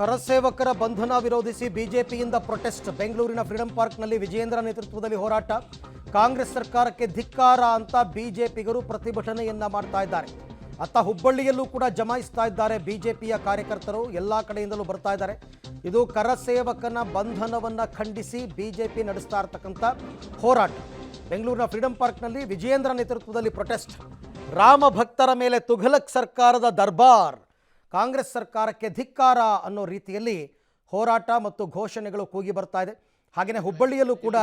ಕರಸೇವಕರ ಬಂಧನ ವಿರೋಧಿಸಿ ಬಿಜೆಪಿಯಿಂದ ಪ್ರೊಟೆಸ್ಟ್. ಬೆಂಗಳೂರಿನ ಫ್ರೀಡಂ ಪಾರ್ಕ್ನಲ್ಲಿ ವಿಜಯೇಂದ್ರ ನೇತೃತ್ವದಲ್ಲಿ ಹೋರಾಟ. ಕಾಂಗ್ರೆಸ್ ಸರ್ಕಾರಕ್ಕೆ ಧಿಕ್ಕಾರ ಅಂತ ಬಿಜೆಪಿಗರು ಪ್ರತಿಭಟನೆಯನ್ನ ಮಾಡ್ತಾ ಇದ್ದಾರೆ. ಅತ್ತ ಹುಬ್ಬಳ್ಳಿಯಲ್ಲೂ ಕೂಡ ಜಮಾಯಿಸ್ತಾ ಇದ್ದಾರೆ ಬಿಜೆಪಿಯ ಕಾರ್ಯಕರ್ತರು. ಎಲ್ಲ ಕಡೆಯಿಂದಲೂ ಬರ್ತಾ ಇದ್ದಾರೆ. ಇದು ಕರಸೇವಕನ ಬಂಧನವನ್ನು ಖಂಡಿಸಿ ಬಿಜೆಪಿ ನಡೆಸ್ತಾ ಇರತಕ್ಕಂಥ ಹೋರಾಟ. ಬೆಂಗಳೂರಿನ ಫ್ರೀಡಂ ಪಾರ್ಕ್ನಲ್ಲಿ ವಿಜಯೇಂದ್ರ ನೇತೃತ್ವದಲ್ಲಿ ಪ್ರೊಟೆಸ್ಟ್. ರಾಮ ಭಕ್ತರ ಮೇಲೆ ತುಘಲಕ್ ಸರ್ಕಾರದ ದರ್ಬಾರ್, ಕಾಂಗ್ರೆಸ್ ಸರ್ಕಾರಕ್ಕೆ ಧಿಕ್ಕಾರ ಅನ್ನೋ ರೀತಿಯಲ್ಲಿ ಹೋರಾಟ ಮತ್ತು ಘೋಷಣೆಗಳು ಕೂಗಿ ಬರ್ತಾ ಇದೆ. ಹಾಗೆಯೇ ಹುಬ್ಬಳ್ಳಿಯಲ್ಲೂ ಕೂಡ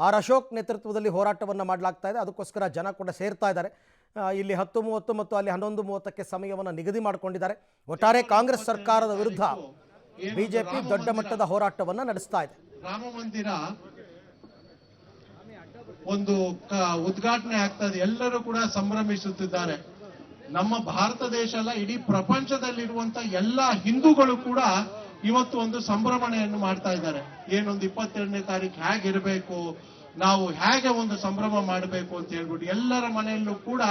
ಆರ್ ಅಶೋಕ್ ನೇತೃತ್ವದಲ್ಲಿ ಹೋರಾಟವನ್ನು ಮಾಡಲಾಗ್ತಾ ಇದೆ. ಅದಕ್ಕೋಸ್ಕರ ಜನ ಕೂಡ ಸೇರ್ತಾ ಇದ್ದಾರೆ. ಇಲ್ಲಿ 10:30 ಮತ್ತು ಅಲ್ಲಿ 11:30ಕ್ಕೆ ಸಮಯವನ್ನು ನಿಗದಿ ಮಾಡಿಕೊಂಡಿದ್ದಾರೆ. ಒಟ್ಟಾರೆ ಕಾಂಗ್ರೆಸ್ ಸರ್ಕಾರದ ವಿರುದ್ಧ ಬಿಜೆಪಿ ದೊಡ್ಡ ಮಟ್ಟದ ಹೋರಾಟವನ್ನು ನಡೆಸ್ತಾ ಇದೆ. ರಾಮ ಮಂದಿರ ಒಂದು ಉದ್ಘಾಟನೆ ಆಗ್ತದೆ, ಎಲ್ಲರೂ ಕೂಡ ಸಂಭ್ರಮಿಸುತ್ತಿದ್ದಾರೆ. ನಮ್ಮ ಭಾರತ ದೇಶ ಅಲ್ಲ, ಇಡೀ ಪ್ರಪಂಚದಲ್ಲಿರುವಂತ ಎಲ್ಲಾ ಹಿಂದೂಗಳು ಕೂಡ ಇವತ್ತು ಒಂದು ಸಂಭ್ರಮಣೆಯನ್ನು ಮಾಡ್ತಾ ಇದ್ದಾರೆ. ಏನೊಂದು 22ನೇ ತಾರೀಕು ಹೇಗಿರಬೇಕು, ನಾವು ಹೇಗೆ ಒಂದು ಸಂಭ್ರಮ ಮಾಡಬೇಕು ಅಂತ ಹೇಳ್ಬಿಟ್ಟು ಎಲ್ಲರ ಮನೆಯಲ್ಲೂ ಕೂಡ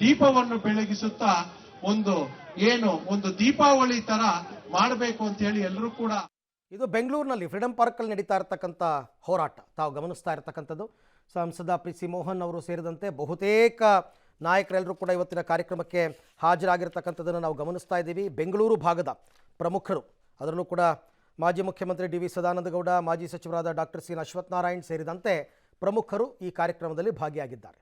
ದೀಪವನ್ನು ಬೆಳಗಿಸುತ್ತಾ ಒಂದು ದೀಪಾವಳಿ ತರ ಮಾಡಬೇಕು ಅಂತ ಹೇಳಿ ಎಲ್ಲರೂ ಕೂಡ. ಇದು ಬೆಂಗಳೂರಿನಲ್ಲಿ ಫ್ರೀಡಂ ಪಾರ್ಕಲ್ಲಿ ನಡೀತಾ ಇರತಕ್ಕಂಥ ಹೋರಾಟ ತಾವು ಗಮನಿಸ್ತಾ ಇರತಕ್ಕಂಥದ್ದು. ಸಂಸದ ಪಿ.ಸಿ. ಮೋಹನ್ ಅವರು ಸೇರಿದಂತೆ ಬಹುತೇಕ ನಾಯಕರೆಲ್ಲರೂ ಕೂಡ ಇವತ್ತಿನ ಕಾರ್ಯಕ್ರಮಕ್ಕೆ ಹಾಜರಾಗಿರ್ತಕ್ಕಂಥದ್ದನ್ನು ನಾವು ಗಮನಿಸ್ತಾ ಇದ್ದೀವಿ. ಬೆಂಗಳೂರು ಭಾಗದ ಪ್ರಮುಖರು, ಅದರಲ್ಲೂ ಕೂಡ ಮಾಜಿ ಮುಖ್ಯಮಂತ್ರಿ ಡಿ ವಿ ಸದಾನಂದ ಗೌಡ, ಮಾಜಿ ಸಚಿವರಾದ ಡಾಕ್ಟರ್ ಸಿ ಅಶ್ವತ್ಥನಾರಾಯಣ್ ಸೇರಿದಂತೆ ಪ್ರಮುಖರು ಈ ಕಾರ್ಯಕ್ರಮದಲ್ಲಿ ಭಾಗಿಯಾಗಿದ್ದಾರೆ.